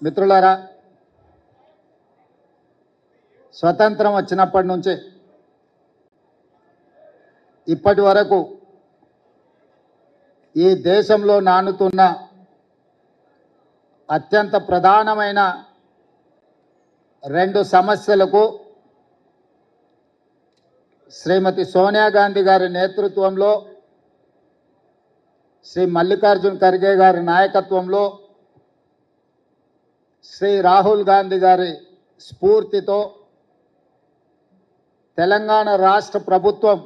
మిత్రులారా, స్వతంత్రం వచ్చినప్పటి నుంచి ఇప్పటి వరకు ఈ దేశంలో నానుతున్న అత్యంత ప్రధానమైన రెండు సమస్యలకు శ్రీమతి సోనియా గాంధీ గారి నేతృత్వంలో, శ్రీ మల్లికార్జున్ ఖర్గే గారి నాయకత్వంలో, శ్రీ రాహుల్ గాంధీ గారి స్ఫూర్తితో తెలంగాణ రాష్ట్ర ప్రభుత్వం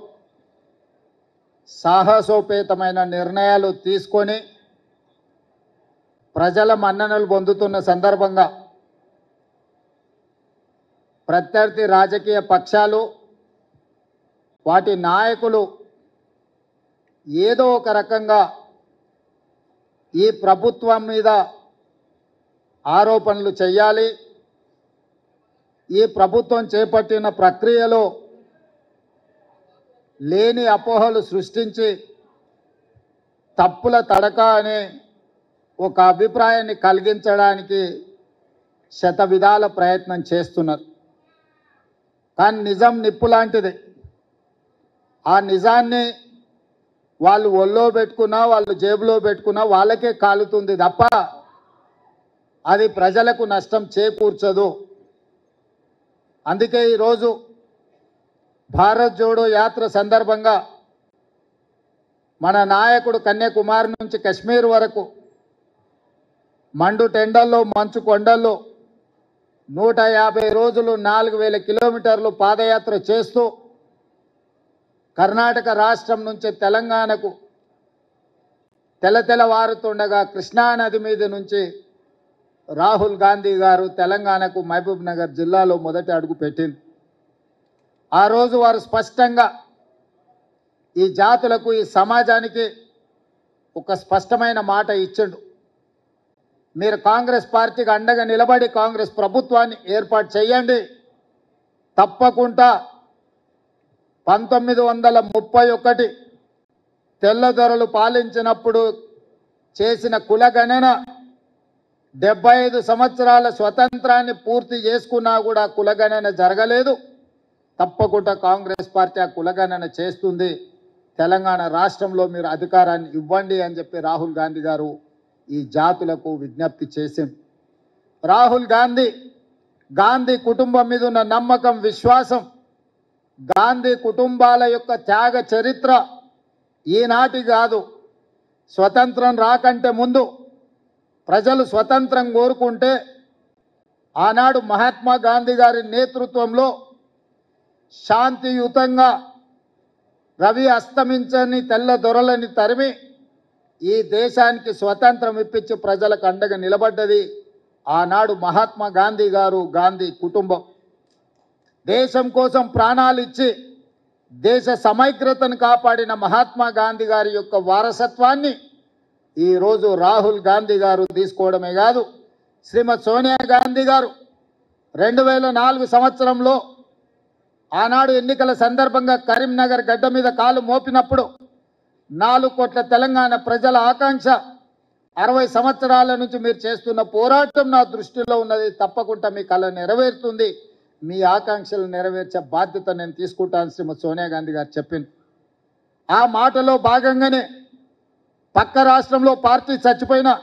సాహసోపేతమైన నిర్ణయాలు తీసుకొని ప్రజల మన్ననలు పొందుతున్న సందర్భంగా ప్రత్యర్థి రాజకీయ పక్షాలు, వాటి నాయకులు ఏదో ఒక రకంగా ఈ ప్రభుత్వం మీద ఆరోపణలు చేయాలి, ఈ ప్రభుత్వం చేపట్టిన ప్రక్రియలో లేని అపోహలు సృష్టించి తప్పుల తడక అనే ఒక అభిప్రాయాన్ని కలిగించడానికి శతవిధాల ప్రయత్నం చేస్తున్నారు. కానీ నిజం నిప్పు లాంటిది. ఆ నిజాన్ని వాళ్ళు ఒళ్ళో పెట్టుకున్నా, వాళ్ళు జేబులో పెట్టుకున్నా వాళ్ళకే కాలుతుంది తప్ప అది ప్రజలకు నష్టం చేకూర్చదు. అందుకే ఈరోజు భారత్ జోడో యాత్ర సందర్భంగా మన నాయకుడు కన్యాకుమారి నుంచి కశ్మీర్ వరకు మండు టెండల్లో, మంచు కొండల్లో 150 రోజులు 4000 కిలోమీటర్లు పాదయాత్ర చేస్తూ కర్ణాటక రాష్ట్రం నుంచి తెలంగాణకు తెల్లవారుతుండగా కృష్ణానది మీద నుంచి రాహుల్ గాంధీ గారు తెలంగాణకు మహబూబ్ నగర్ జిల్లాలో మొదటి అడుగు పెట్టింది. ఆ రోజు వారు స్పష్టంగా ఈ జాతులకు, ఈ సమాజానికి ఒక స్పష్టమైన మాట ఇచ్చిండు. మీరు కాంగ్రెస్ పార్టీకి అండగా నిలబడి కాంగ్రెస్ ప్రభుత్వాన్ని ఏర్పాటు చేయండి. తప్పకుండా 1931 తెల్లదొరలు పాలించినప్పుడు చేసిన కులగణన 75 సంవత్సరాల స్వతంత్రాన్ని పూర్తి చేసుకున్నా కూడా కులగణన జరగలేదు. తప్పకుండా కాంగ్రెస్ పార్టీ ఆ కులగణన చేస్తుంది. తెలంగాణ రాష్ట్రంలో మీరు అధికారాన్ని ఇవ్వండి అని చెప్పి రాహుల్ గాంధీ గారు ఈ జాతులకు విజ్ఞప్తి చేసింది. రాహుల్ గాంధీ కుటుంబం మీద ఉన్న నమ్మకం, విశ్వాసం, గాంధీ కుటుంబాల యొక్క త్యాగ చరిత్ర ఈనాటి కాదు. స్వతంత్రం రాకంటే ముందు ప్రజలు స్వతంత్రం కోరుకుంటే ఆనాడు మహాత్మా గాంధీ గారి నేతృత్వంలో శాంతియుతంగా రవి అస్తమించని తెల్ల దొరలని తరిమి ఈ దేశానికి స్వతంత్రం ఇప్పించి ప్రజలకు అండగా నిలబడ్డది ఆనాడు మహాత్మా గాంధీ గారు, గాంధీ కుటుంబం. దేశం కోసం ప్రాణాలు ఇచ్చి దేశ సమైక్యతను కాపాడిన మహాత్మా గాంధీ గారి యొక్క వారసత్వాన్ని ఈరోజు రాహుల్ గాంధీ గారు తీసుకోవడమే కాదు, శ్రీమతి సోనియా గాంధీ గారు 2004 సంవత్సరంలో ఆనాడు ఎన్నికల సందర్భంగా కరీంనగర్ గడ్డ మీద కాలు మోపినప్పుడు 4 కోట్ల తెలంగాణ ప్రజల ఆకాంక్ష, 60 సంవత్సరాల నుంచి మీరు చేస్తున్న పోరాటం నా దృష్టిలో ఉన్నది, తప్పకుండా మీ కళ నెరవేరుతుంది, మీ ఆకాంక్షలు నెరవేర్చే బాధ్యత నేను తీసుకుంటాను శ్రీమతి సోనియా గాంధీ గారు చెప్పింది. ఆ మాటలో భాగంగానే పక్క రాష్ట్రంలో పార్టీ చచ్చిపోయినా,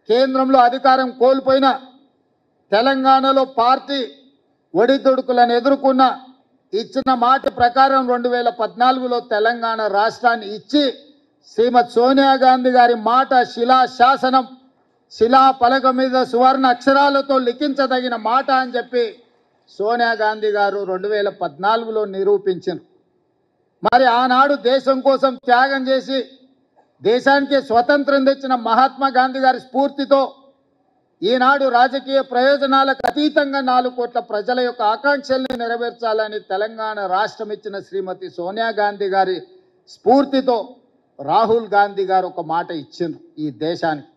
కేంద్రంలో అధికారం కోల్పోయినా, తెలంగాణలో పార్టీ ఒడిదుడుకులను ఎదుర్కొన్న ఇచ్చిన మాట ప్రకారం 2014లో తెలంగాణ రాష్ట్రాన్ని ఇచ్చి శ్రీమతి సోనియా గాంధీ గారి మాట శిలాశాసనం, శిలా పలక మీద సువర్ణ అక్షరాలతో లిఖించదగిన మాట అని చెప్పి సోనియా గాంధీ గారు 2014లో నిరూపించారు. మరి ఆనాడు దేశం కోసం త్యాగం చేసి దేశానికి స్వతంత్రం తెచ్చిన మహాత్మా గాంధీ గారి స్ఫూర్తితో ఈనాడు రాజకీయ ప్రయోజనాలకు అతీతంగా 4 కోట్ల ప్రజల యొక్క ఆకాంక్షల్ని నెరవేర్చాలని తెలంగాణ రాష్ట్రం ఇచ్చిన శ్రీమతి సోనియా గాంధీ గారి స్ఫూర్తితో రాహుల్ గాంధీ గారు ఒక మాట ఇచ్చిండ్రు ఈ దేశానికి.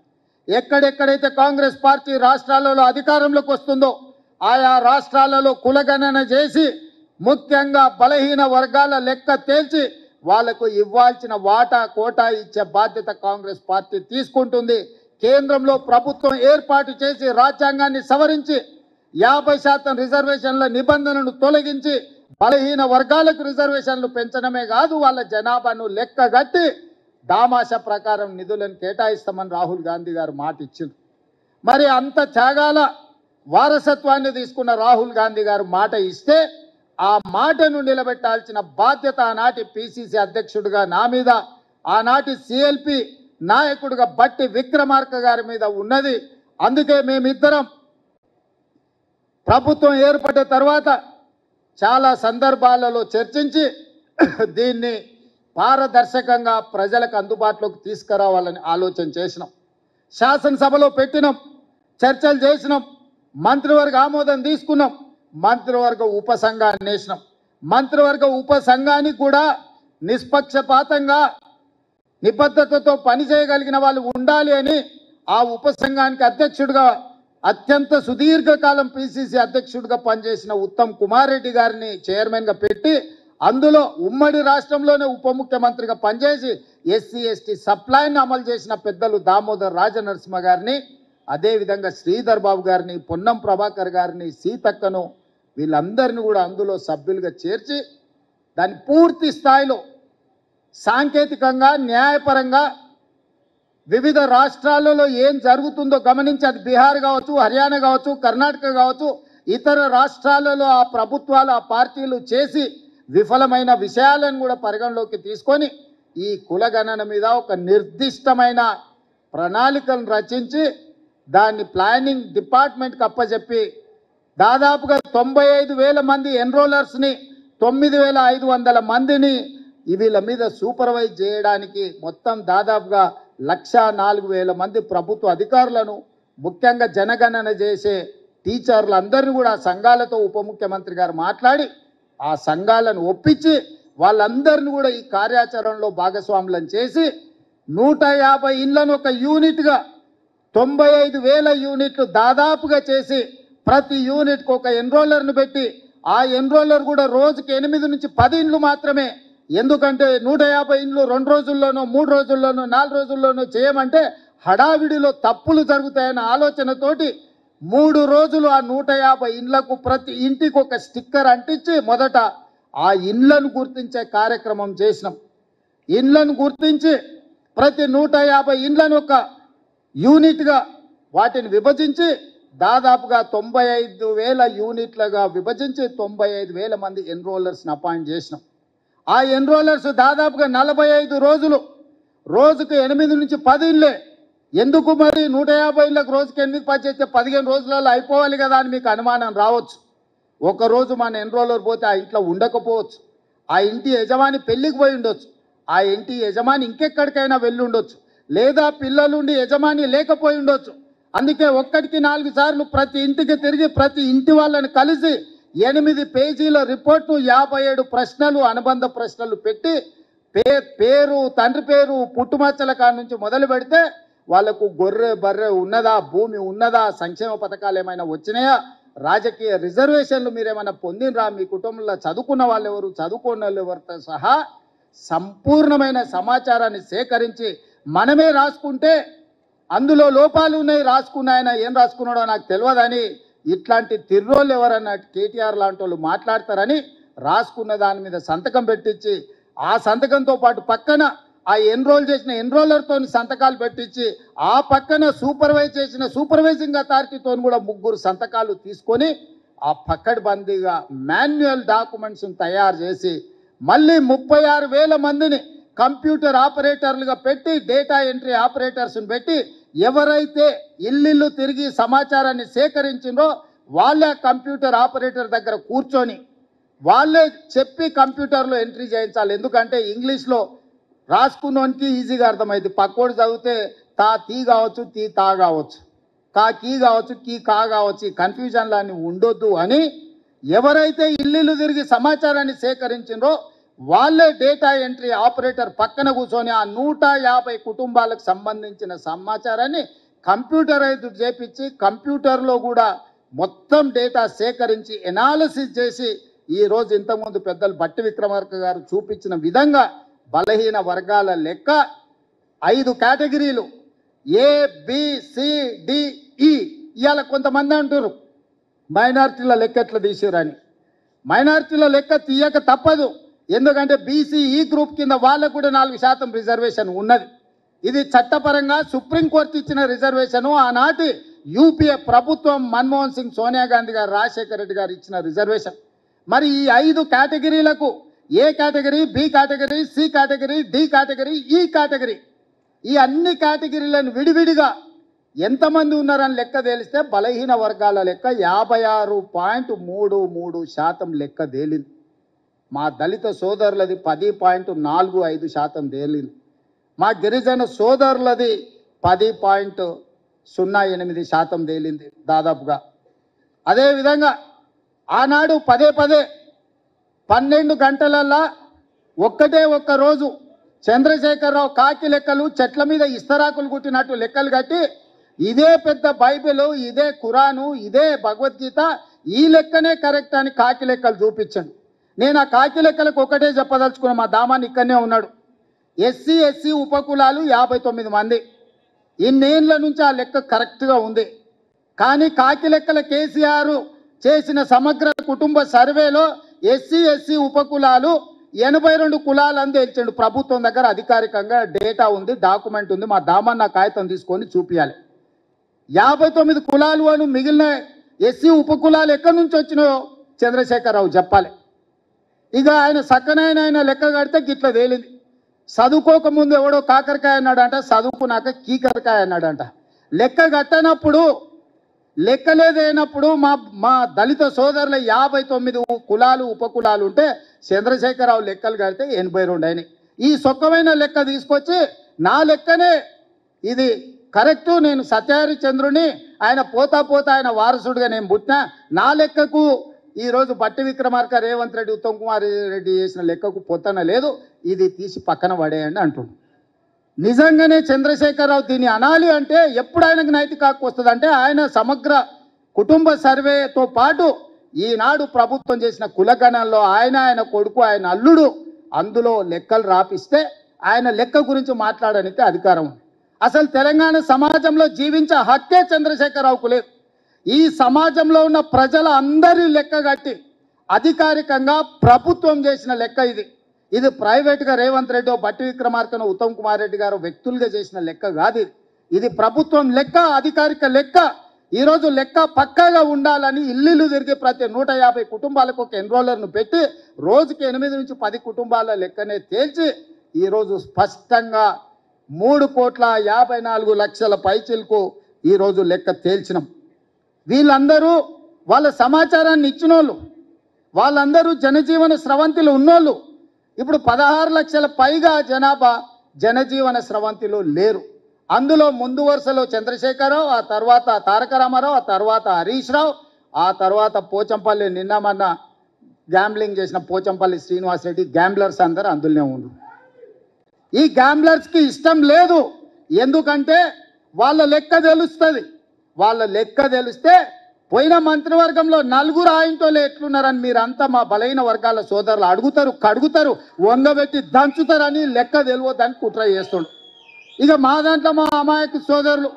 ఎక్కడెక్కడైతే కాంగ్రెస్ పార్టీ రాష్ట్రాలలో అధికారంలోకి వస్తుందో ఆయా రాష్ట్రాలలో కులగణన చేసి ముఖ్యంగా బలహీన వర్గాల లెక్క తేల్చి వాళ్లకు ఇవ్వాల్సిన వాటా కోటా ఇచ్చే బాధ్యత కాంగ్రెస్ పార్టీ తీసుకుంటుంది. కేంద్రంలో ప్రభుత్వం ఏర్పాటు చేసి రాజ్యాంగాన్ని సవరించి 50% రిజర్వేషన్ల నిబంధనను తొలగించి బలహీన వర్గాలకు రిజర్వేషన్లు పెంచడమే కాదు, వాళ్ళ జనాభాను లెక్కగట్టి దామాష ప్రకారం నిధులను కేటాయిస్తామని రాహుల్ గాంధీ గారు మాట ఇచ్చింది. మరి అంత త్యాగాల వారసత్వాన్ని తీసుకున్న రాహుల్ గాంధీ గారు మాట ఇస్తే ఆ మాటను నిలబెట్టాల్సిన బాధ్యత ఆనాటి పిసిసి అధ్యక్షుడిగా నా మీద, ఆనాటి సిఎల్పి నాయకుడిగా బట్టి విక్రమార్క గారి మీద ఉన్నది. అందుకే మేమిద్దరం ప్రభుత్వం ఏర్పడిన తర్వాత చాలా సందర్భాలలో చర్చించి దీన్ని పారదర్శకంగా ప్రజలకు అందుబాటులోకి తీసుకురావాలని ఆలోచన చేసినాం. శాసనసభలో పెట్టినాం, చర్చలు చేసినాం, మంత్రివర్గ ఆమోదం తీసుకున్నాం, మంత్రివర్గ ఉపసంఘాన్ని వేసినాం. మంత్రివర్గ ఉపసంఘానికి కూడా నిష్పక్షపాతంగా నిబద్ధతతో పనిచేయగలిగిన వాళ్ళు ఉండాలి అని ఆ ఉపసంఘానికి అధ్యక్షుడిగా అత్యంత సుదీర్ఘకాలం పిసిసి అధ్యక్షుడిగా పనిచేసిన ఉత్తమ్ కుమార్ రెడ్డి గారిని చైర్మన్గా పెట్టి అందులో ఉమ్మడి రాష్ట్రంలోనే ఉప ముఖ్యమంత్రిగా పనిచేసి ఎస్సీ ఎస్టీ సప్లైని అమలు చేసిన పెద్దలు దామోదర్ రాజనరసింహ గారిని, అదేవిధంగా శ్రీధర్ బాబు గారిని, పొన్నం ప్రభాకర్ గారిని, సీతక్కను, వీళ్ళందరినీ కూడా అందులో సభ్యులుగా చేర్చి దాన్ని పూర్తి స్థాయిలో సాంకేతికంగా న్యాయపరంగా వివిధ రాష్ట్రాలలో ఏం జరుగుతుందో గమనించి, అది బీహార్ కావచ్చు, హర్యానా కావచ్చు, కర్ణాటక కావచ్చు, ఇతర రాష్ట్రాలలో ఆ ప్రభుత్వాలు ఆ పార్టీలు చేసి విఫలమైన విషయాలను కూడా పరిగణలోకి తీసుకొని ఈ కులగణన మీద ఒక నిర్దిష్టమైన ప్రణాళికను రచించి దాన్ని ప్లానింగ్ డిపార్ట్మెంట్కి అప్పచెప్పి దాదాపుగా 95,000 మంది ఎన్రోలర్స్ని 9,500 మందిని వీళ్ళ మీద సూపర్వైజ్ చేయడానికి మొత్తం దాదాపుగా 104,000 మంది ప్రభుత్వ అధికారులను, ముఖ్యంగా జనగణన చేసే టీచర్లందరినీ కూడా సంఘాలతో ఉప ముఖ్యమంత్రి గారు మాట్లాడి ఆ సంఘాలను ఒప్పించి వాళ్ళందరినీ కూడా ఈ కార్యాచరణలో భాగస్వాములను చేసి 150 ఇళ్లను ఒక యూనిట్గా 95,000 యూనిట్లు దాదాపుగా చేసి ప్రతి యూనిట్కి ఒక ఎన్రోలర్ను పెట్టి ఆ ఎన్రోలర్ కూడా రోజుకి 8 నుంచి 10 ఇండ్లు మాత్రమే. ఎందుకంటే 150 ఇండ్లు 2 రోజుల్లోనో 3 రోజుల్లోనో 4 రోజుల్లోనో చేయమంటే హడావిడిలో తప్పులు జరుగుతాయన్న ఆలోచనతోటి 3 రోజులు ఆ 150 ఇండ్లకు ప్రతి ఇంటికి ఒక స్టిక్కర్ అంటించి మొదట ఆ ఇండ్లను గుర్తించే కార్యక్రమం చేసినాం. ఇండ్లను గుర్తించి ప్రతి 150 ఇండ్లను ఒక యూనిట్గా వాటిని విభజించి దాదాపుగా 95,000 యూనిట్లుగా విభజించి 95,000 మంది ఎన్రోలర్స్ని అపాయింట్ చేసినాం. ఆ ఎన్రోలర్స్ దాదాపుగా 45 రోజులు రోజుకు 8 నుంచి 10 ఇళ్ళే. ఎందుకు మరి 150 ఇళ్ళకు రోజుకి 8 10 చేస్తే 15 రోజులలో అయిపోవాలి కదా అని మీకు అనుమానం రావచ్చు. ఒకరోజు మన ఎన్రోలర్ పోతే ఆ ఇంట్లో ఉండకపోవచ్చు, ఆ ఇంటి యజమాని పెళ్ళికి పోయి ఉండొచ్చు, ఆ ఇంటి యజమాని ఇంకెక్కడికైనా వెళ్ళి ఉండొచ్చు, లేదా పిల్లలుండి యజమాని లేకపోయి ఉండొచ్చు. అందుకే 1కి 4 సార్లు ప్రతి ఇంటికి తిరిగి ప్రతి ఇంటి వాళ్ళని కలిసి 8 పేజీల రిపోర్టు 57 ప్రశ్నలు అనుబంధ ప్రశ్నలు పెట్టి పేరు, తండ్రి పేరు, పుట్టుమచ్చల కాడ నుంచి మొదలు పెడితే వాళ్లకు గొర్రె బర్రె ఉన్నదా, భూమి ఉన్నదా, సంక్షేమ పథకాలు ఏమైనా వచ్చినాయా, రాజకీయ రిజర్వేషన్లు మీరేమైనా పొందినరా, మీ కుటుంబంలో చదువుకున్న వాళ్ళు ఎవరు, చదువుకున్న వాళ్ళు ఎవరితో సహా సంపూర్ణమైన సమాచారాన్ని సేకరించి మనమే రాసుకుంటే అందులో లోపాలు ఉన్నాయి, రాసుకున్నాయన ఏం రాసుకున్నాడో నాకు తెలియదని ఇట్లాంటి తిర్రోళ్ళు ఎవరన్నా కేటీఆర్ లాంటి వాళ్ళు మాట్లాడతారని రాసుకున్న దాని మీద సంతకం పెట్టించి ఆ సంతకంతో పాటు పక్కన ఆ ఎన్రోల్ చేసిన ఎన్రోలర్తో సంతకాలు పెట్టించి ఆ పక్కన సూపర్వైజ్ చేసిన సూపర్వైజింగ్ అథారిటీతో కూడా 3 సంతకాలు తీసుకొని ఆ పక్కడ్బందీగా మాన్యువల్ డాక్యుమెంట్స్ని తయారు చేసి మళ్ళీ 36,000 మందిని కంప్యూటర్ ఆపరేటర్లుగా పెట్టి డేటా ఎంట్రీ ఆపరేటర్స్ని పెట్టి ఎవరైతే ఇల్లు తిరిగి సమాచారాన్ని సేకరించిందో వాళ్ళే కంప్యూటర్ ఆపరేటర్ దగ్గర కూర్చొని వాళ్ళే చెప్పి కంప్యూటర్లో ఎంట్రీ చేయించాలి. ఎందుకంటే ఇంగ్లీష్లో రాసుకున్నోనికి ఈజీగా అర్థమైంది, పక్కోడు చదివితే తీ కావచ్చు, తా కావచ్చు, కీ కావచ్చు, కా కావచ్చు, ఈ కన్ఫ్యూజన్లు అని ఉండొద్దు అని ఎవరైతే ఇల్లు తిరిగి సమాచారాన్ని సేకరించిందో వాళ్ళే డేటా ఎంట్రీ ఆపరేటర్ పక్కన కూర్చొని ఆ 150 కుటుంబాలకు సంబంధించిన సమాచారాన్ని కంప్యూటరైజ్ చేపించి కంప్యూటర్లో కూడా మొత్తం డేటా సేకరించి ఎనాలిసిస్ చేసి ఈరోజు ఇంతకుముందు పెద్దలు బట్టి విక్రమార్క గారు చూపించిన విధంగా బలహీన వర్గాల లెక్క 5 కేటగిరీలు ABCDE ఇవాళ కొంతమంది అంటారు మైనారిటీల లెక్క ఎట్లా తీసిరని. మైనారిటీల లెక్క తీయక తప్పదు. ఎందుకంటే BCE గ్రూప్ కింద వాళ్ళకు కూడా 4% రిజర్వేషన్ ఉన్నది. ఇది చట్టపరంగా సుప్రీంకోర్టు ఇచ్చిన రిజర్వేషను. ఆనాటి యూపీఏ ప్రభుత్వం మన్మోహన్ సింగ్, సోనియా గాంధీ గారు, రాజశేఖర రెడ్డి గారు ఇచ్చిన రిజర్వేషన్. మరి ఈ 5 కేటగిరీలకు A category, B category, C category, D category, E category, ఈ అన్ని కేటగిరీలను విడివిడిగా ఎంతమంది ఉన్నారని లెక్క తేలిస్తే బలహీన వర్గాల లెక్క 56.33% లెక్క తేలింది. మా దళిత సోదరులది 10.45% తేలింది. మా గిరిజన సోదరులది 10.08% తేలింది దాదాపుగా. అదేవిధంగా ఆనాడు పదే 12 గంటలల్లా ఒక్క రోజు చంద్రశేఖరరావు కాకి లెక్కలు చెట్ల మీద ఇస్తరాకులు కుట్టినట్టు లెక్కలు కట్టి ఇదే పెద్ద బైబిల్, ఇదే ఖురాను, ఇదే భగవద్గీత, ఈ లెక్కనే కరెక్ట్ అని కాకి లెక్కలు చూపించండి. నేను ఆ కాకి లెక్కలకు ఒకటే చెప్పదలుచుకున్నా. మా దామాన్ని ఇక్కడనే ఉన్నాడు. SC ఉపకులాలు 59 మంది. ఇన్నేళ్ల నుంచి ఆ లెక్క కరెక్ట్గా ఉంది. కానీ కాకి లెక్కల కేసీఆర్ చేసిన సమగ్ర కుటుంబ సర్వేలో SC ఉపకులాలు 82 కులాలని తేల్చండు. ప్రభుత్వం దగ్గర అధికారికంగా డేటా ఉంది, డాక్యుమెంట్ ఉంది. మా దామాన్ని ఆ కాగితం తీసుకొని చూపించాలి. 59 కులాలు అను మిగిలిన SC ఉపకులాలు ఎక్కడి నుంచి వచ్చినాయో చంద్రశేఖరరావు చెప్పాలి. ఇక ఆయన సక్కనైన లెక్క కడితే గిట్ల తేలింది. చదువుకోకముందు ఎవడో కాకరకాయ అన్నాడంట, చదువుకున్నాక కీకరకాయ అన్నాడంట. లెక్క కట్టనప్పుడు లెక్కలేదైనప్పుడు మా దళిత సోదరుల 59 కులాలు ఉపకులాలు ఉంటే చంద్రశేఖరరావు లెక్కలు కడితే 82 అయినాయి. ఈ సొక్కమైన లెక్క తీసుకొచ్చి నా లెక్కనే ఇది కరెక్టు, నేను సత్యహరిచంద్రుని, ఆయన పోతా ఆయన వారసుడిగా నేను పుట్టినా, నా లెక్కకు ఈరోజు బట్టి విక్రమార్క, రేవంత్ రెడ్డి, ఉత్తమ్ కుమార్ రెడ్డి చేసిన లెక్కకు పొత్తన లేదు, ఇది తీసి పక్కన పడేయండి అంటుండు. నిజంగానే చంద్రశేఖరరావు దీన్ని అనాలి అంటే ఎప్పుడు ఆయనకు నైతిక హక్కు వస్తుంది అంటే ఆయన సమగ్ర కుటుంబ సర్వేతో పాటు ఈనాడు ప్రభుత్వం చేసిన కులగణంలో ఆయన కొడుకు, ఆయన అల్లుడు అందులో లెక్కలు రాపిస్తే ఆయన లెక్క గురించి మాట్లాడడానికి అధికారం ఉంది. అసలు తెలంగాణ సమాజంలో జీవించే హక్కే చంద్రశేఖరరావుకు లేదు. ఈ సమాజంలో ఉన్న ప్రజల అందరి లెక్క కట్టి అధికారికంగా ప్రభుత్వం చేసిన లెక్క ఇది. ఇది ప్రైవేట్గా రేవంత్ రెడ్డి, బట్టి విక్రమార్కను, ఉత్తమ్ కుమార్ రెడ్డి గారు వ్యక్తులుగా చేసిన లెక్క కాదు. ఇది ప్రభుత్వం లెక్క, అధికారిక లెక్క. ఈరోజు లెక్క పక్కాగా ఉండాలని ఇల్లు తిరిగి ప్రతి 150 కుటుంబాలకు ఒక ఎన్రోలర్ను పెట్టి రోజుకి 8 నుంచి 10 కుటుంబాల లెక్కనే తేల్చి ఈరోజు స్పష్టంగా 3,54,00,000 పైచిలకు ఈరోజు లెక్క తేల్చినాం. వీళ్ళందరూ వాళ్ళ సమాచారాన్ని ఇచ్చిన వాళ్ళు, వాళ్ళందరూ జనజీవన స్రవంతిలో ఉన్నోళ్ళు. ఇప్పుడు 16 లక్షల పైగా జనాభా జనజీవన స్రవంతిలో లేరు. అందులో ముందు వరుసలో చంద్రశేఖరరావు, ఆ తర్వాత తారక రామారావు, ఆ తర్వాత హరీష్ రావు, ఆ తర్వాత పోచంపల్లి, నిన్న మొన్న గ్యాంబ్లింగ్ చేసిన పోచంపల్లి శ్రీనివాసరెడ్డి, గ్యాంబ్లర్స్ అందరూ అందులోనే ఉన్నారు. ఈ గ్యాంబ్లర్స్కి ఇష్టం లేదు. ఎందుకంటే వాళ్ళ లెక్క తెలుస్తుంది. వాళ్ళ లెక్క తెలిస్తే పోయిన మంత్రివర్గంలో 4 ఆయనతోలే ఎట్లున్నారని మీరంతా మా బలైన వర్గాల సోదరులు అడుగుతారు, కడుగుతారు, వంగబెట్టి దంచుతారని లెక్క తెలియదని కుట్ర చేస్తుండ్రు. ఇక మా దాంట్లో మా అమాయక సోదరులు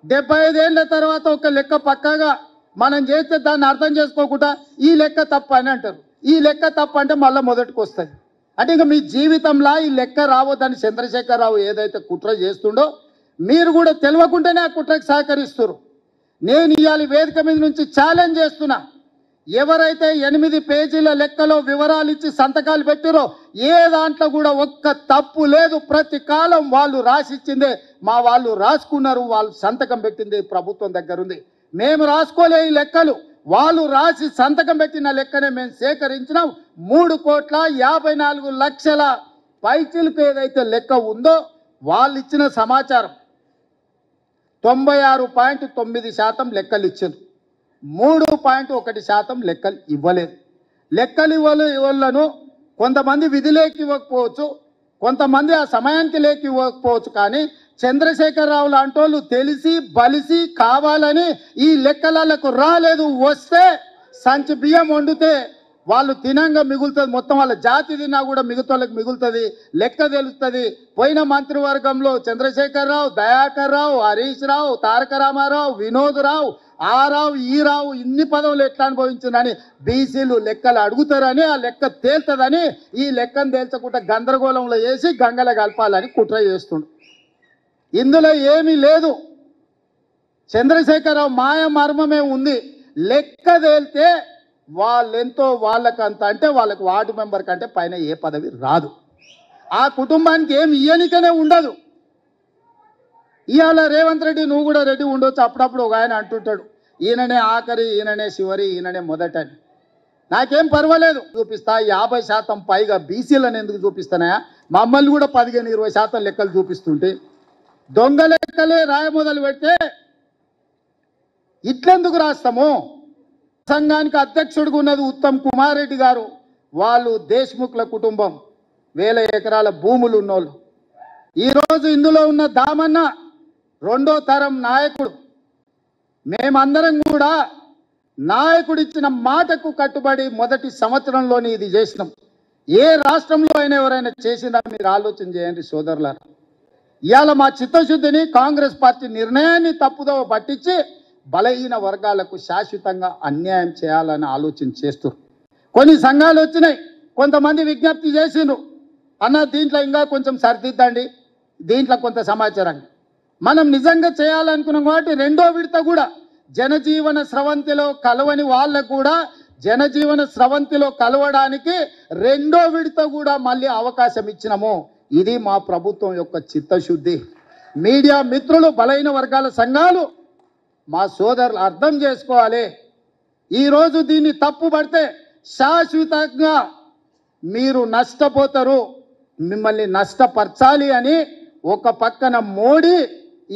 75 ఏళ్ళ తర్వాత ఒక లెక్క పక్కాగా మనం చేస్తే దాన్ని అర్థం చేసుకోకుండా ఈ లెక్క తప్పు అని అంటారు. ఈ లెక్క తప్పు అంటే మళ్ళీ మొదటికి వస్తుంది. అంటే ఇక మీ జీవితంలో ఈ లెక్క రావద్దని చంద్రశేఖరరావు ఏదైతే కుట్ర చేస్తుండో మీరు కూడా తెలియకుండానే ఆ కుట్రకు సహకరిస్తారు. నేను ఇవాళ వేదిక మీద నుంచి ఛాలెంజ్ చేస్తున్నా. ఎవరైతే 8 పేజీల లెక్కలో వివరాలు ఇచ్చి సంతకాలు పెట్టారో ఏ దాంట్లో కూడా ఒక్క తప్పు లేదు. ప్రతి కాలం వాళ్ళు రాసిచ్చిందే మా వాళ్ళు రాసుకున్నారు, వాళ్ళు సంతకం పెట్టింది ప్రభుత్వం దగ్గర ఉంది. మేము రాసుకోలే ఈ లెక్కలు, వాళ్ళు రాసి సంతకం పెట్టిన లెక్కనే మేము సేకరించినాం. 3,54,00,000 పైచిలకు ఏదైతే లెక్క ఉందో వాళ్ళు ఇచ్చిన సమాచారం 96.9% లెక్కలు ఇచ్చారు. 3.1% లెక్కలు ఇవ్వలేదు. లెక్కలు ఇవ్వలను కొంతమంది విధిలేకి ఇవ్వకపోవచ్చు, కొంతమంది ఆ సమయానికి లేకి ఇవ్వకపోవచ్చు. కానీ చంద్రశేఖరరావు లాంటి వాళ్ళు తెలిసి బలిసి కావాలని ఈ లెక్కలకు రాలేదు. వస్తే సంచి బియ్యం వండితే వాళ్ళు తినంగా మిగులుతుంది, మొత్తం వాళ్ళ జాతి తిన్నా కూడా మిగతాళ్ళకి మిగులుతుంది, లెక్క తెలుస్తుంది. పోయిన మంత్రివర్గంలో చంద్రశేఖరరావు, దయాకర్ రావు, హరీష్ రావు, తారక రామారావు, వినోద్ రావు, ఆ రావు ఈ రావు ఇన్ని పదవులు ఎట్లా అనుభవించిందని బీసీలు లెక్కలు అడుగుతారని, ఆ లెక్క తేల్తుందని ఈ లెక్కను తేల్చకుండా గందరగోళంలో వేసి గంగల కలపాలని కుట్ర చేస్తుండు. ఇందులో ఏమీ లేదు. చంద్రశేఖరరావు మాయ మర్మమే ఉంది. లెక్క తేలితే వాళ్ళెంతో వాళ్ళకంత, అంటే వాళ్ళకి వార్డు మెంబర్ కంటే పైన ఏ పదవి రాదు. ఆ కుటుంబానికి ఏమి ఇయ్యనికనే ఉండదు. ఇవాళ రేవంత్ రెడ్డి నువ్వు కూడా రెడ్డి ఉండొచ్చు. అప్పుడప్పుడు ఒక ఆయన అంటుంటాడు, ఈయననే ఆఖరి, ఈయననే చివరి, ఈయననే మొదటని. నాకేం పర్వాలేదు, చూపిస్తా. 50% పైగా బీసీలను ఎందుకు చూపిస్తానా? మమ్మల్ని కూడా 15-20% లెక్కలు చూపిస్తుంటే దొంగ లెక్కలే రాయ మొదలు పెడితే ఇట్లెందుకు రాస్తాము? సంఘానికి అధ్యక్షుడిగా ఉన్నది ఉత్తమ్ కుమార్ రెడ్డి గారు. వాళ్ళు దేశ్ముఖ్ల కుటుంబం, 1000 ఎకరాల భూములు ఉన్నోళ్ళు. ఈరోజు ఇందులో ఉన్న దామన్న 2వ తరం నాయకుడు. మేమందరం కూడా నాయకుడిచ్చిన మాటకు కట్టుబడి మొదటి సంవత్సరంలోనే ఇది చేసినాం. ఏ రాష్ట్రంలో అయినా ఎవరైనా చేసిందా మీరు ఆలోచన చేయండి సోదరులారా. ఇవాళ మా చిత్తశుద్ధిని కాంగ్రెస్ పార్టీ నిర్ణయాన్ని తప్పుదోవ పట్టించి బలహీన వర్గాలకు శాశ్వతంగా అన్యాయం చేయాలని ఆలోచన చేస్తూ కొన్ని సంఘాలు వచ్చినాయి. కొంతమంది విజ్ఞప్తి చేసిండ్రు, అన్న దీంట్లో ఇంకా కొంచెం సరిదిద్దండి, దీంట్లో కొంత సమాచారం మనం నిజంగా చేయాలనుకున్నాం. కాబట్టి 2వ విడత కూడా జనజీవన స్రవంతిలో కలవని వాళ్ళకు కూడా జనజీవన స్రవంతిలో కలవడానికి 2వ విడత కూడా మళ్ళీ అవకాశం ఇచ్చినాము. ఇది మా ప్రభుత్వం యొక్క చిత్తశుద్ధి. మీడియా మిత్రులు, బలహీన వర్గాల సంఘాలు, మా సోదరులు అర్థం చేసుకోవాలి. ఈరోజు దీన్ని తప్పు పడితే శాశ్వతంగా మీరు నష్టపోతారు. మిమ్మల్ని నష్టపరచాలి అని ఒక పక్కన మోడీ,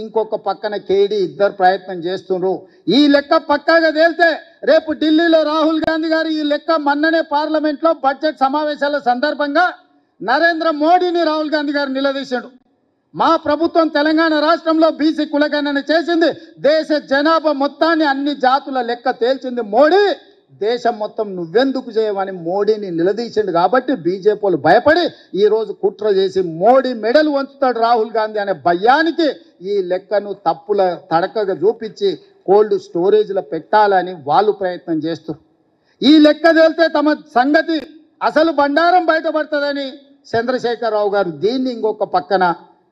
ఇంకొక పక్కన కేడీ ఇద్దరు ప్రయత్నం చేస్తున్నారు. ఈ లెక్క పక్కాగా తేలితే రేపు ఢిల్లీలో రాహుల్ గాంధీ గారు ఈ లెక్క మొన్ననే పార్లమెంట్లో బడ్జెట్ సమావేశాల సందర్భంగా నరేంద్ర మోడీని రాహుల్ గాంధీ గారు నిలదీశాడు. మా ప్రభుత్వం తెలంగాణ రాష్ట్రంలో బీసీ కులగణన చేసింది, దేశ జనాభా మొత్తాన్ని అన్ని జాతుల లెక్క తేల్చింది మోడీ, దేశం మొత్తం నువ్వెందుకు చేయమని మోడీని నిలదీసిండు. కాబట్టి బీజేపీలు భయపడి ఈరోజు కుట్ర చేసి మోడీ మెడలు వంచుతాడు రాహుల్ గాంధీ అనే భయానికి ఈ లెక్కను తప్పుల తడకగా చూపించి కోల్డ్ స్టోరేజ్లో పెట్టాలని వాళ్ళు ప్రయత్నం చేస్తారు. ఈ లెక్క తేలితే తమ సంగతి అసలు బండారం బయటపడుతుందని చంద్రశేఖరరావు గారు దీన్ని ఇంకొక పక్కన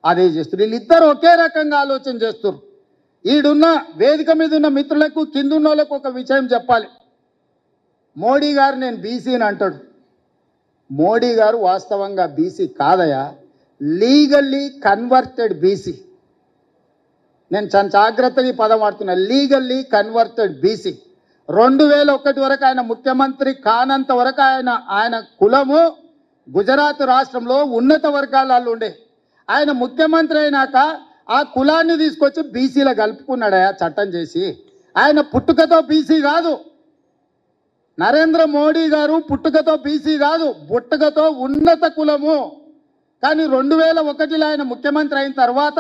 అదే చేస్తారు. వీళ్ళిద్దరు ఒకే రకంగా ఆలోచన చేస్తారు. ఈడున్న వేదిక మీద ఉన్న మిత్రులకు, కింద ఉన్న వాళ్ళకు ఒక విషయం చెప్పాలి. మోడీ గారు నేను బీసీని అంటాడు. మోడీ గారు వాస్తవంగా బీసీ కాదయా, లీగల్లీ కన్వర్టెడ్ బీసీ. నేను చాలా జాగ్రత్తగా ఈ పదం వాడుతున్నా, లీగల్లీ కన్వర్టెడ్ బీసీ. 2001 వరకు ఆయన ముఖ్యమంత్రి కానంత వరకు ఆయన కులము గుజరాత్ రాష్ట్రంలో ఉన్నత వర్గాలలో ఉండే. ఆయన ముఖ్యమంత్రి అయినాక ఆ కులాన్ని తీసుకొచ్చి బీసీలో కలుపుకున్నాడయా చట్టం చేసి. ఆయన పుట్టుకతో బీసీ కాదు, నరేంద్ర మోడీ గారు పుట్టుకతో బీసీ కాదు, పుట్టుకతో ఉన్నత కులము. కానీ 2001లో ఆయన ముఖ్యమంత్రి అయిన తర్వాత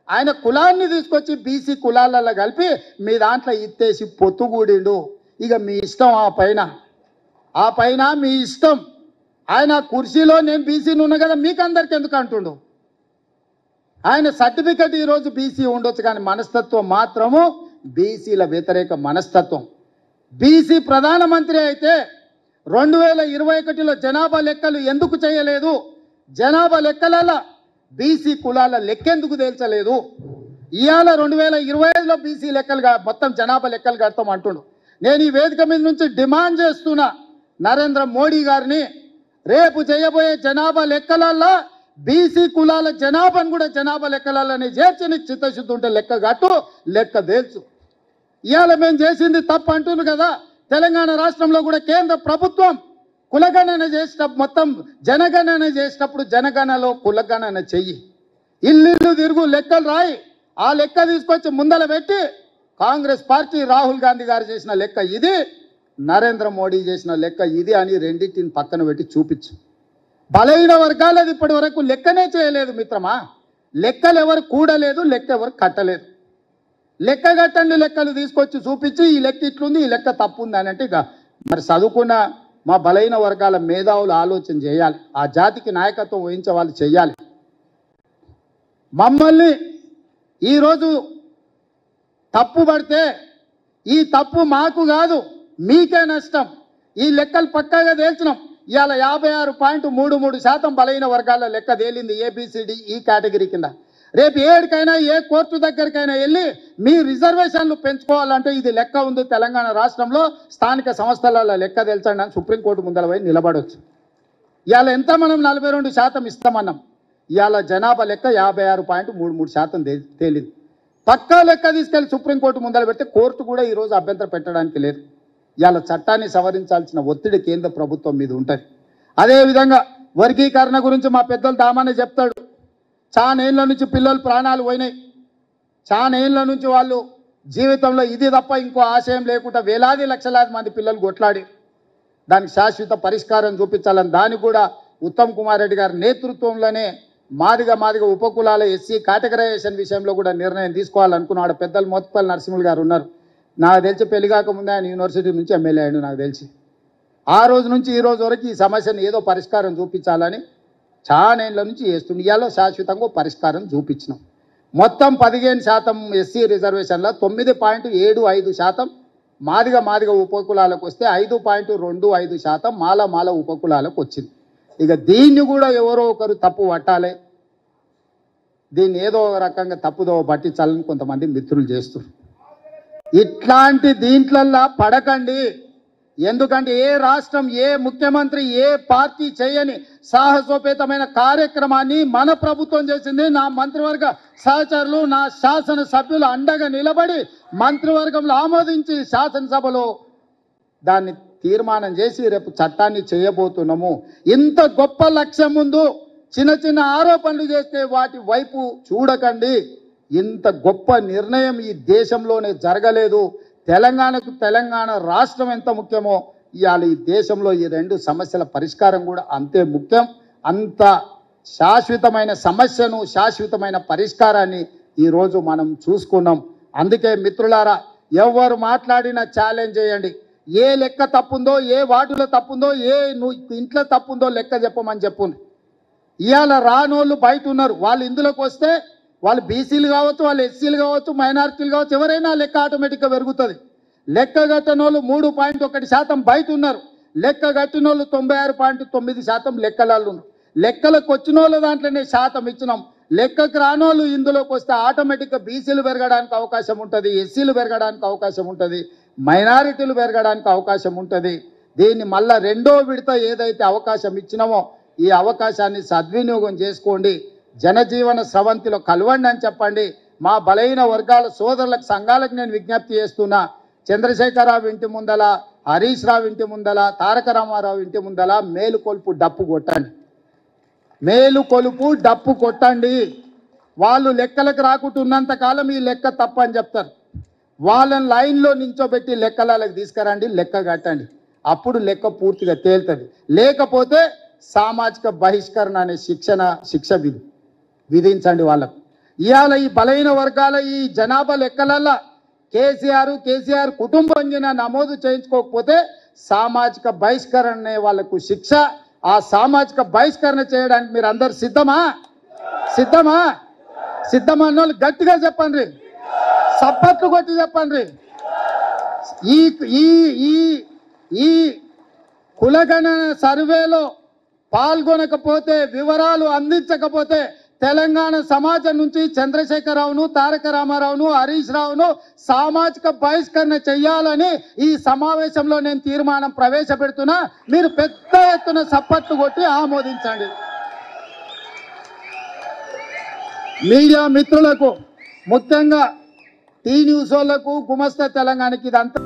ఆయన కులాన్ని తీసుకొచ్చి బీసీ కులాలలో కలిపి మీ దాంట్లో ఇత్తేసి పొత్తుగూడిండు. ఇక మీ ఇష్టం, ఆ పైన మీ ఇష్టం. ఆయన కుర్చీలో నేను బీసీని ఉన్నా కదా మీకు అందరికి ఎందుకు అంటుండు. ఆయన సర్టిఫికెట్ ఈరోజు బీసీ ఉండొచ్చు, కానీ మనస్తత్వం మాత్రము బీసీల వ్యతిరేక మనస్తత్వం. బీసీ ప్రధానమంత్రి అయితే 2021లో జనాభా లెక్కలు ఎందుకు చేయలేదు? జనాభా లెక్కలలో బీసీ కులాల లెక్కెందుకు తేల్చలేదు? ఇవాళ 2025లో బీసీ లెక్కలు మొత్తం జనాభా లెక్కలు కడతాం అంటుండు. నేను ఈ వేదిక మీద నుంచి డిమాండ్ చేస్తున్నా నరేంద్ర మోడీ గారిని, రేపు చేయబోయే జనాభా లెక్కలల్లో బీసీ కులాల జనాభాను కూడా జనాభా లెక్కలలోనే చేర్చి నీకు చిత్తశుద్ధి ఉంటే లెక్క కట్టు, లెక్క తేల్చు. ఇవాళ మేము చేసింది తప్పు అంటున్నారు కదా. తెలంగాణ రాష్ట్రంలో కూడా కేంద్ర ప్రభుత్వం కులగణన చేసేటప్పుడు, మొత్తం జనగణన చేసేటప్పుడు జనగణనలో కులగణన చెయ్యి, ఇల్లు తిరుగు లెక్కలు రాయి. ఆ లెక్క తీసుకొచ్చి ముందల పెట్టి కాంగ్రెస్ పార్టీ రాహుల్ గాంధీ గారు చేసిన లెక్క ఇది, నరేంద్ర మోడీ చేసిన లెక్క ఇది అని రెండింటిని పక్కన పెట్టి చూపించు. బలహీన వర్గాలది ఇప్పటి వరకు లెక్కనే చేయలేదు మిత్రమా. లెక్కలు ఎవరు కూడలేదు, లెక్క ఎవరు కట్టలేదు. లెక్క కట్టండి లెక్కలు తీసుకొచ్చి చూపించి ఈ లెక్క ఇట్లుంది, ఈ లెక్క తప్పు ఉంది అని అంటే ఇక మరి చదువుకున్న మా బలైన వర్గాల మేధావులు ఆలోచన చేయాలి, ఆ జాతికి నాయకత్వం వహించే వాళ్ళు చేయాలి. మమ్మల్ని ఈరోజు తప్పు పడితే ఈ తప్పు మాకు కాదు మీకే నష్టం. ఈ లెక్కలు పక్కాగా తేల్చినాం. ఇవాళ 56.33% బలైన వర్గాల లెక్క తేలింది ABCD ఈ కేటగిరీ కింద. రేపు ఏడికైనా ఏ కోర్టు దగ్గరికైనా వెళ్ళి మీ రిజర్వేషన్లు పెంచుకోవాలంటే ఇది లెక్క ఉంది తెలంగాణ రాష్ట్రంలో, స్థానిక సంస్థల లెక్క తెలుసండి అని సుప్రీంకోర్టు ముందర పోయి నిలబడవచ్చు. ఇవాళ ఎంత మనం 42% ఇస్తామన్నాం. ఇవాళ జనాభా లెక్క 56.33% తేలింది. పక్కా లెక్క తీసుకెళ్లి సుప్రీంకోర్టు ముందర పెడితే కోర్టు కూడా ఈరోజు అభ్యంతరం పెట్టడానికి లేదు. ఇవాళ చట్టాన్ని సవరించాల్సిన ఒత్తిడి కేంద్ర ప్రభుత్వం మీద ఉంటుంది. అదేవిధంగా వర్గీకరణ గురించి మా పెద్దలు దామానే చెప్తాడు. చాలా ఏళ్ళ నుంచి పిల్లలు ప్రాణాలు పోయినాయి. చాలా ఏళ్ళ నుంచి వాళ్ళు జీవితంలో ఇది తప్ప ఇంకో ఆశయం లేకుండా వేలాది లక్షలాది మంది పిల్లలు కొట్లాడి దానికి శాశ్వత పరిష్కారం చూపించాలని దానికి కూడా ఉత్తమ్ కుమార్ రెడ్డి గారి నేతృత్వంలోనే మాదిగ ఉపకులాల SC కేటగరైజేషన్ విషయంలో కూడా నిర్ణయం తీసుకోవాలనుకున్నాడు. పెద్దలు మోత్పల్లి నరసింహులు గారు ఉన్నారు. నాకు తెలిసి పెళ్లి కాకముందే ఆయన యూనివర్సిటీ నుంచి ఎమ్మెల్యే అయ్యాడు. నాకు తెలిసి ఆ రోజు నుంచి ఈ రోజు వరకు ఈ సమస్యను ఏదో పరిష్కారం చూపించాలని చాలా ఏళ్ళ నుంచి చేస్తుంది. ఇవాళ శాశ్వతంగా పరిష్కారం చూపించినాం. మొత్తం 15% SC రిజర్వేషన్లో 9.75% మాదిగ ఉపకులాలకు వస్తే 5.25% మాల ఉపకులాలకు వచ్చింది. ఇక దీన్ని కూడా ఎవరో ఒకరు తప్పు పట్టాలి, దీన్ని ఏదో ఒక రకంగా తప్పుదో పట్టించాలని కొంతమంది మిత్రులు చేస్తారు. ఇట్లాంటి దీంట్లల్లా పడకండి. ఎందుకంటే ఏ రాష్ట్రం, ఏ ముఖ్యమంత్రి, ఏ పార్టీ చేయని సాహసోపేతమైన కార్యక్రమాన్ని మన ప్రభుత్వం చేసింది. నా మంత్రివర్గ సహచరులు, నా శాసన సభ్యులు అండగా నిలబడి మంత్రివర్గంలో ఆమోదించి శాసనసభలో దాన్ని తీర్మానం చేసి రేపు చట్టాన్ని చేయబోతున్నాము. ఇంత గొప్ప లక్ష్యం ముందు చిన్న ఆరోపణలు చేస్తే వాటి వైపు చూడకండి. ఇంత గొప్ప నిర్ణయం ఈ దేశంలోనే జరగలేదు. తెలంగాణ రాష్ట్రం ఎంత ముఖ్యమో ఇవాళ ఈ దేశంలో ఈ రెండు సమస్యల పరిష్కారం కూడా అంతే ముఖ్యం. అంత శాశ్వతమైన సమస్యను, శాశ్వతమైన పరిష్కారాన్ని ఈరోజు మనం చూసుకున్నాం. అందుకే మిత్రులారా, ఎవరు మాట్లాడినా ఛాలెంజ్ చేయండి. ఏ లెక్క తప్పుందో, ఏ వార్డులో తప్పుందో, ఏ ఇంట్లో తప్పుందో లెక్క చెప్పమని చెప్పుంది. ఇవాళ రానోళ్ళు బయట ఉన్నారు. వాళ్ళు ఇందులోకి వస్తే వాళ్ళు బీసీలు కావచ్చు, వాళ్ళు ఎస్సీలు కావచ్చు, మైనారిటీలు కావచ్చు, ఎవరైనా లెక్క ఆటోమేటిక్గా పెరుగుతుంది. లెక్క కట్టిన వాళ్ళు 3.1% బయట ఉన్నారు. లెక్క కట్టిన వాళ్ళు 96.9% లెక్కలలో ఉన్నారు. లెక్కలకు వచ్చిన వాళ్ళు దాంట్లోనే శాతం ఇచ్చినాం. లెక్కకు రానోళ్ళు ఇందులోకి వస్తే ఆటోమేటిక్గా బీసీలు పెరగడానికి అవకాశం ఉంటుంది, ఎస్సీలు పెరగడానికి అవకాశం ఉంటుంది, మైనారిటీలు పెరగడానికి అవకాశం ఉంటుంది. దీన్ని మళ్ళా రెండో విడత ఏదైతే అవకాశం ఇచ్చినామో ఈ అవకాశాన్ని సద్వినియోగం చేసుకోండి. జనజీవన స్రవంతిలో కలవండి అని చెప్పండి. మా బలైన వర్గాల సోదరులకు, సంఘాలకు నేను విజ్ఞప్తి చేస్తున్నా. చంద్రశేఖరరావు ఇంటి ముందల, హరీష్ రావు ఇంటి ముందల, తారక రామారావు ఇంటి ముందల మేలుకొలుపు డప్పు కొట్టండి. మేలుకొలుపు డప్పు కొట్టండి. వాళ్ళు లెక్కలకు రాకుండా ఉన్నంత కాలం ఈ లెక్క తప్పు అని చెప్తారు. వాళ్ళని లైన్లో నించోబెట్టి లెక్కలకు తీసుకురండి, లెక్క కట్టండి. అప్పుడు లెక్క పూర్తిగా తేలుతుంది. లేకపోతే సామాజిక బహిష్కరణ అనే శిక్ష విధించండి వాళ్ళకు. ఇవాళ ఈ బలైన వర్గాల ఈ జనాభా లెక్కలల్లో కేసీఆర్ కుటుంబం నమోదు చేయించుకోకపోతే సామాజిక బహిష్కరణ అనే వాళ్ళకు శిక్ష. ఆ సామాజిక బహిష్కరణ చేయడానికి మీరు అందరు సిద్ధమా? అన్న వాళ్ళు గట్టిగా చెప్పండి, సప్పట్లు కొట్టి చెప్పండి. ఈ కులగణన సర్వేలో పాల్గొనకపోతే, వివరాలు అందించకపోతే తెలంగాణ సమాజం నుంచి చంద్రశేఖరరావును, తారక రామారావును, హరీష్ రావును సామాజిక బహిష్కరణ చెయ్యాలని ఈ సమావేశంలో నేను తీర్మానం ప్రవేశపెడుతున్నా. మీరు పెద్ద ఎత్తున సప్పట్లు కొట్టి ఆమోదించండి. మీడియా మిత్రులకు, ముఖ్యంగా టీ న్యూస్ వాళ్ళకు, గుమస్తా తెలంగాణకి ఇదంతా